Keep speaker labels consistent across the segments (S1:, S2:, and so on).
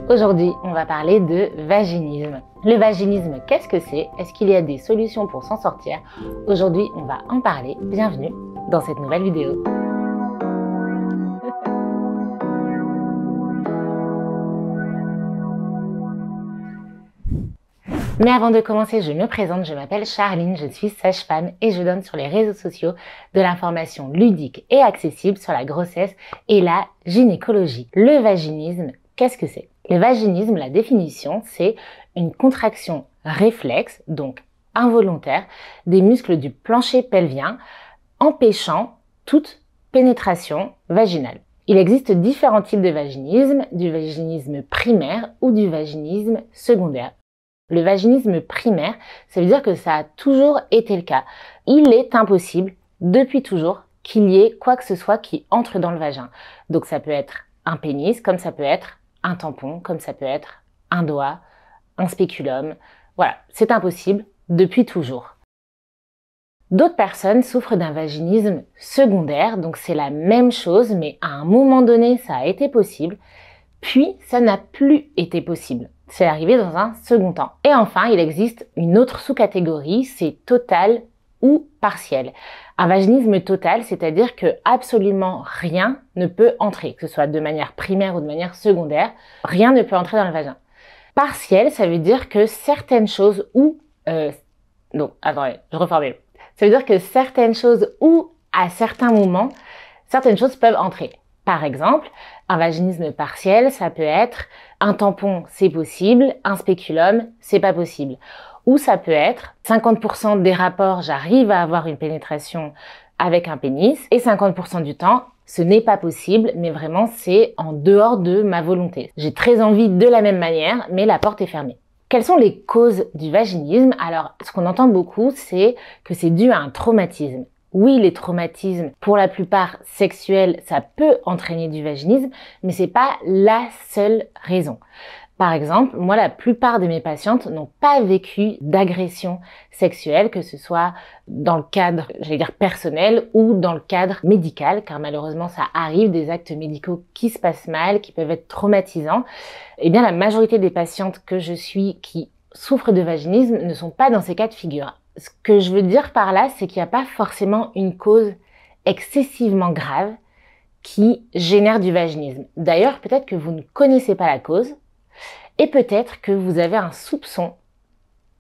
S1: Aujourd'hui, on va parler de vaginisme. Le vaginisme, qu'est-ce que c'est? Est-ce qu'il y a des solutions pour s'en sortir? Aujourd'hui, on va en parler. Bienvenue dans cette nouvelle vidéo. Mais avant de commencer, je me présente, je m'appelle Charline, je suis sage-femme et je donne sur les réseaux sociaux de l'information ludique et accessible sur la grossesse et la gynécologie. Le vaginisme, qu'est-ce que c'est? Le vaginisme, la définition, c'est une contraction réflexe, donc involontaire, des muscles du plancher pelvien, empêchant toute pénétration vaginale. Il existe différents types de vaginisme, du vaginisme primaire ou du vaginisme secondaire. Le vaginisme primaire, ça veut dire que ça a toujours été le cas. Il est impossible, depuis toujours, qu'il y ait quoi que ce soit qui entre dans le vagin. Donc ça peut être un pénis, comme ça peut être un tampon, comme ça peut être un doigt, un spéculum. Voilà, c'est impossible depuis toujours. D'autres personnes souffrent d'un vaginisme secondaire, donc c'est la même chose, mais à un moment donné, ça a été possible, puis ça n'a plus été possible. C'est arrivé dans un second temps. Et enfin, il existe une autre sous-catégorie, c'est total ou partiel. Un vaginisme total, c'est-à-dire que absolument rien ne peut entrer, que ce soit de manière primaire ou de manière secondaire, rien ne peut entrer dans le vagin. Partiel, ça veut dire que certaines choses ou... non, attendez, je reformule. Ça veut dire que certaines choses ou à certains moments, certaines choses peuvent entrer. Par exemple, un vaginisme partiel, ça peut être un tampon, c'est possible, un spéculum, c'est pas possible. Ou ça peut être 50% des rapports, j'arrive à avoir une pénétration avec un pénis, et 50% du temps, ce n'est pas possible, mais vraiment c'est en dehors de ma volonté. J'ai très envie de la même manière, mais la porte est fermée. Quelles sont les causes du vaginisme? Alors, ce qu'on entend beaucoup, c'est que c'est dû à un traumatisme. Oui, les traumatismes, pour la plupart sexuels, ça peut entraîner du vaginisme, mais c'est pas la seule raison. Par exemple, moi, la plupart de mes patientes n'ont pas vécu d'agression sexuelle, que ce soit dans le cadre, j'allais dire personnel, ou dans le cadre médical, car malheureusement, ça arrive, des actes médicaux qui se passent mal, qui peuvent être traumatisants. Eh bien, la majorité des patientes que je suis qui souffrent de vaginisme ne sont pas dans ces cas de figure. Ce que je veux dire par là, c'est qu'il n'y a pas forcément une cause excessivement grave qui génère du vaginisme. D'ailleurs, peut-être que vous ne connaissez pas la cause et peut-être que vous avez un soupçon,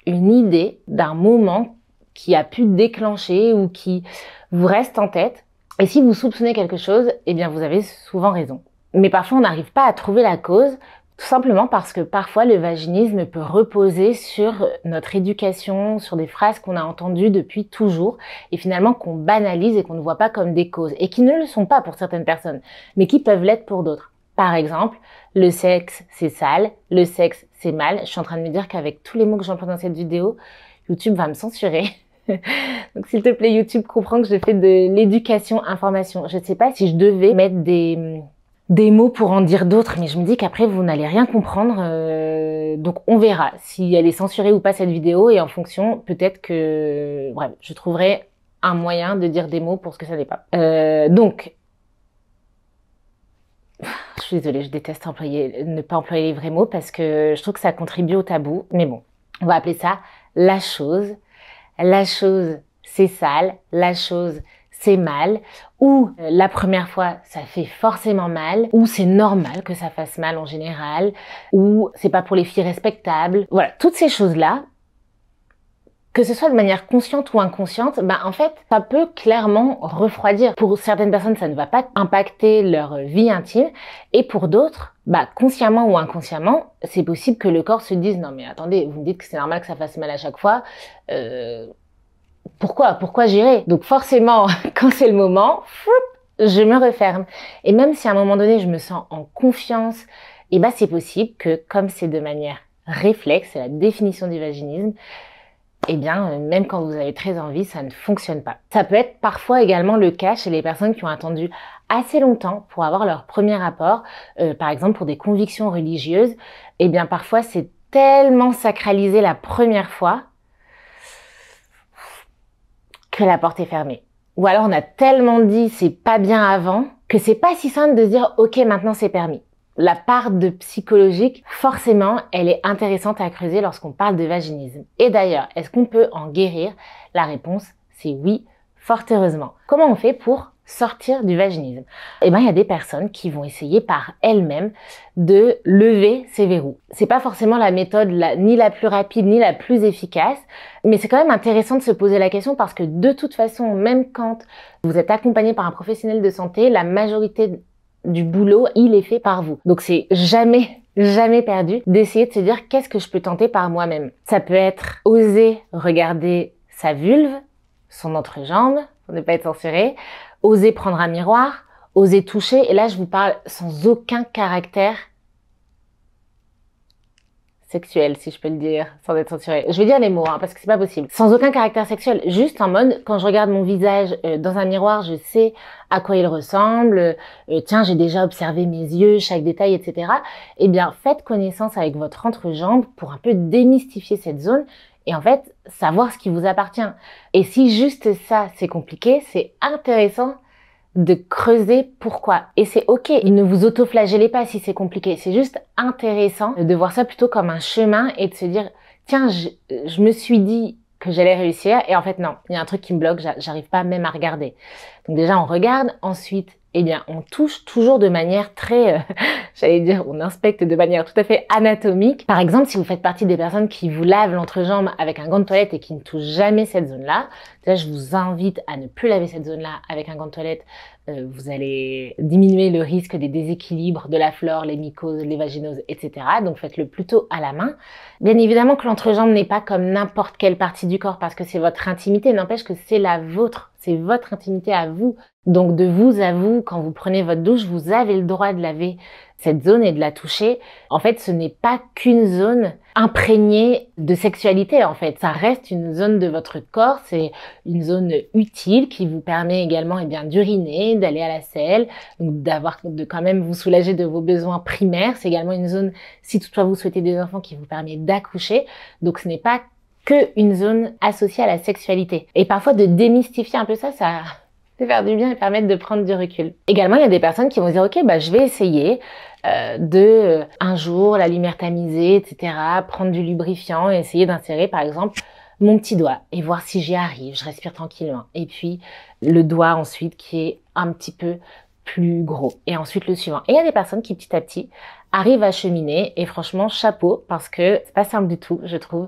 S1: une idée d'un moment qui a pu déclencher ou qui vous reste en tête. Et si vous soupçonnez quelque chose, eh bien, vous avez souvent raison. Mais parfois, on n'arrive pas à trouver la cause. Tout simplement parce que parfois le vaginisme peut reposer sur notre éducation, sur des phrases qu'on a entendues depuis toujours et finalement qu'on banalise et qu'on ne voit pas comme des causes et qui ne le sont pas pour certaines personnes, mais qui peuvent l'être pour d'autres. Par exemple, le sexe c'est sale, le sexe c'est mal. Je suis en train de me dire qu'avec tous les mots que j'emploie dans cette vidéo, YouTube va me censurer. Donc s'il te plaît YouTube, comprends que je fais de l'éducation information. Je ne sais pas si je devais mettre des mots pour en dire d'autres, mais je me dis qu'après vous n'allez rien comprendre, donc on verra si elle est censurée ou pas cette vidéo, et en fonction, peut-être que, bref, je trouverai un moyen de dire des mots pour ce que ça n'est pas. Donc, je suis désolée, je déteste ne pas employer les vrais mots parce que je trouve que ça contribue au tabou, mais bon, on va appeler ça la chose. La chose, c'est sale, la chose, c'est mal, ou la première fois ça fait forcément mal, ou c'est normal que ça fasse mal en général, ou c'est pas pour les filles respectables. Voilà, toutes ces choses-là, que ce soit de manière consciente ou inconsciente, en fait, ça peut clairement refroidir. Pour certaines personnes, ça ne va pas impacter leur vie intime, et pour d'autres, consciemment ou inconsciemment, c'est possible que le corps se dise « Non mais attendez, vous me dites que c'est normal que ça fasse mal à chaque fois, pourquoi j'irai ?» Donc forcément, quand c'est le moment, je me referme. Et même si à un moment donné, je me sens en confiance, c'est possible que, comme c'est de manière réflexe, c'est la définition du vaginisme, même quand vous avez très envie, ça ne fonctionne pas. Ça peut être parfois également le cas chez les personnes qui ont attendu assez longtemps pour avoir leur premier rapport, par exemple pour des convictions religieuses. Parfois, c'est tellement sacralisé la première fois que la porte est fermée. Ou alors on a tellement dit c'est pas bien avant que c'est pas si simple de se dire ok maintenant c'est permis. la part de psychologique, forcément, elle est intéressante à creuser lorsqu'on parle de vaginisme. Et d'ailleurs, est-ce qu'on peut en guérir? La réponse, c'est oui, fort heureusement. Comment on fait pour sortir du vaginisme? Eh ben, il y a des personnes qui vont essayer par elles-mêmes de lever ces verrous. C'est pas forcément la méthode ni la plus rapide ni la plus efficace, mais c'est quand même intéressant de se poser la question parce que de toute façon, même quand vous êtes accompagné par un professionnel de santé, la majorité du boulot, il est fait par vous. Donc c'est jamais perdu d'essayer de se dire qu'est-ce que je peux tenter par moi-même. Ça peut être oser regarder sa vulve, son entrejambe, pour ne pas être censuré, oser prendre un miroir, oser toucher, et là je vous parle sans aucun caractère sexuel, si je peux le dire, sans être censuré. Je vais dire les mots, parce que c'est pas possible. Sans aucun caractère sexuel, juste en mode, quand je regarde mon visage dans un miroir, je sais à quoi il ressemble, tiens, j'ai déjà observé mes yeux, chaque détail, etc. Eh bien, faites connaissance avec votre entrejambe pour un peu démystifier cette zone et en fait, savoir ce qui vous appartient. Et si juste ça, c'est compliqué, c'est intéressant de creuser pourquoi. Et c'est ok, ne vous autoflagellez pas si c'est compliqué. C'est juste intéressant de voir ça plutôt comme un chemin et de se dire, tiens, je me suis dit que j'allais réussir et en fait non, il y a un truc qui me bloque, j'arrive pas même à regarder. Donc déjà on regarde, ensuite eh bien on touche toujours de manière très, j'allais dire, on inspecte de manière tout à fait anatomique. Par exemple, si vous faites partie des personnes qui vous lavent l'entrejambe avec un gant de toilette et qui ne touchent jamais cette zone-là, déjà je vous invite à ne plus laver cette zone-là avec un gant de toilette. Vous allez diminuer le risque des déséquilibres de la flore, les mycoses, les vaginoses, etc. Donc faites-le plutôt à la main. Bien évidemment que l'entrejambe n'est pas comme n'importe quelle partie du corps parce que c'est votre intimité, n'empêche que c'est la vôtre, c'est votre intimité à vous. Donc de vous à vous, quand vous prenez votre douche, vous avez le droit de laver cette zone et de la toucher. En fait, ce n'est pas qu'une zone imprégnée de sexualité, en fait. Ça reste une zone de votre corps, c'est une zone utile qui vous permet également eh bien, d'uriner, d'aller à la selle, de quand même vous soulager de vos besoins primaires. C'est également une zone, si toutefois vous souhaitez des enfants, qui vous permet d'accoucher. Donc ce n'est pas que une zone associée à la sexualité. Et parfois de démystifier un peu ça peut faire du bien et permettre de prendre du recul. Également, il y a des personnes qui vont se dire, ok, je vais essayer un jour la lumière tamisée, etc., prendre du lubrifiant et essayer d'insérer, par exemple, mon petit doigt et voir si j'y arrive. Je respire tranquillement. Et puis, le doigt ensuite qui est un petit peu plus gros. Et ensuite, le suivant. Et il y a des personnes qui, petit à petit, arrivent à cheminer. Et franchement, chapeau, parce que c'est pas simple du tout, je trouve,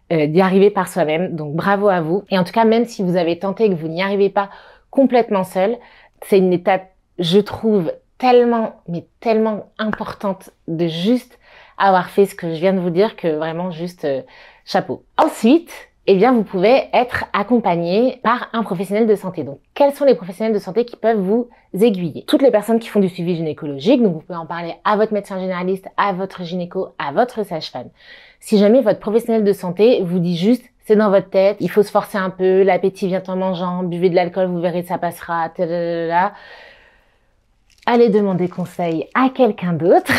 S1: d'y arriver par soi-même. Donc, bravo à vous. Et en tout cas, même si vous avez tenté et que vous n'y arrivez pas complètement seul, c'est une étape, je trouve, tellement importante de juste avoir fait ce que je viens de vous dire que vraiment juste chapeau. Ensuite, eh bien, vous pouvez être accompagné par un professionnel de santé. Donc, quels sont les professionnels de santé qui peuvent vous aiguiller? Toutes les personnes qui font du suivi gynécologique, donc vous pouvez en parler à votre médecin généraliste, à votre gynéco, à votre sage-femme. Si jamais votre professionnel de santé vous dit juste c'est dans votre tête, il faut se forcer un peu, l'appétit vient en mangeant, buvez de l'alcool, vous verrez, ça passera, tadadada. Allez demander conseil à quelqu'un d'autre.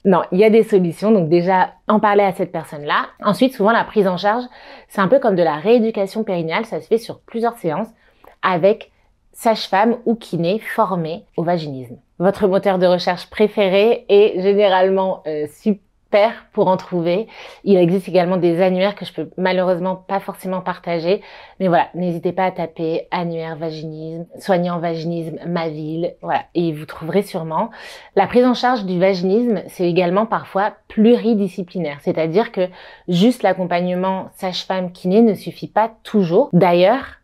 S1: Non, il y a des solutions, donc déjà, en parler à cette personne-là. Ensuite, souvent, la prise en charge, c'est un peu comme de la rééducation périnéale, ça se fait sur plusieurs séances avec sage-femme ou kiné formé au vaginisme. Votre moteur de recherche préféré est généralement super pour en trouver. Il existe également des annuaires que je peux malheureusement pas forcément partager. Mais voilà, n'hésitez pas à taper annuaire vaginisme, soignant vaginisme, ma ville. Voilà, et vous trouverez sûrement. La prise en charge du vaginisme, c'est également parfois pluridisciplinaire. C'est-à-dire que juste l'accompagnement sage-femme kiné ne suffit pas toujours. D'ailleurs,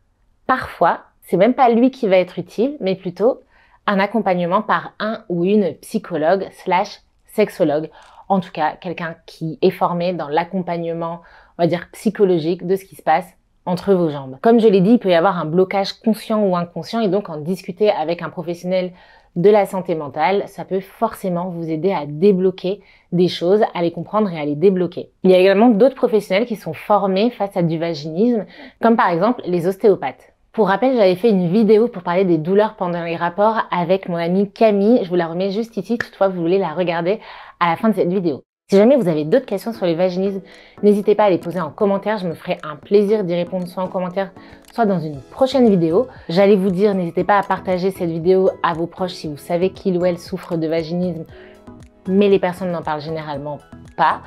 S1: parfois, c'est même pas lui qui va être utile, mais plutôt un accompagnement par un ou une psychologue / sexologue. En tout cas, quelqu'un qui est formé dans l'accompagnement, on va dire, psychologique de ce qui se passe entre vos jambes. Comme je l'ai dit, il peut y avoir un blocage conscient ou inconscient et donc en discuter avec un professionnel de la santé mentale, ça peut forcément vous aider à débloquer des choses, à les comprendre et à les débloquer. Il y a également d'autres professionnels qui sont formés face à du vaginisme, comme par exemple les ostéopathes. Pour rappel, j'avais fait une vidéo pour parler des douleurs pendant les rapports avec mon amie Camille. Je vous la remets juste ici, toutefois vous voulez la regarder à la fin de cette vidéo. Si jamais vous avez d'autres questions sur le vaginisme, n'hésitez pas à les poser en commentaire. Je me ferai un plaisir d'y répondre soit en commentaire, soit dans une prochaine vidéo. J'allais vous dire, n'hésitez pas à partager cette vidéo à vos proches si vous savez qu'il ou elle souffre de vaginisme mais les personnes n'en parlent généralement pas.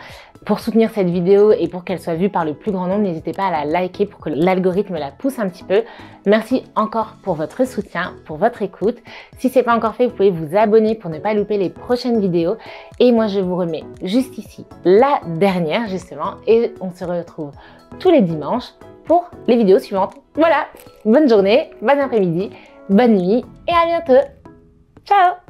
S1: Pour soutenir cette vidéo et pour qu'elle soit vue par le plus grand nombre, n'hésitez pas à la liker pour que l'algorithme la pousse un petit peu. Merci encore pour votre soutien, pour votre écoute. Si ce n'est pas encore fait, vous pouvez vous abonner pour ne pas louper les prochaines vidéos. Et moi, je vous remets juste ici la dernière justement et on se retrouve tous les dimanches pour les vidéos suivantes. Voilà, bonne journée, bon après-midi, bonne nuit et à bientôt. Ciao!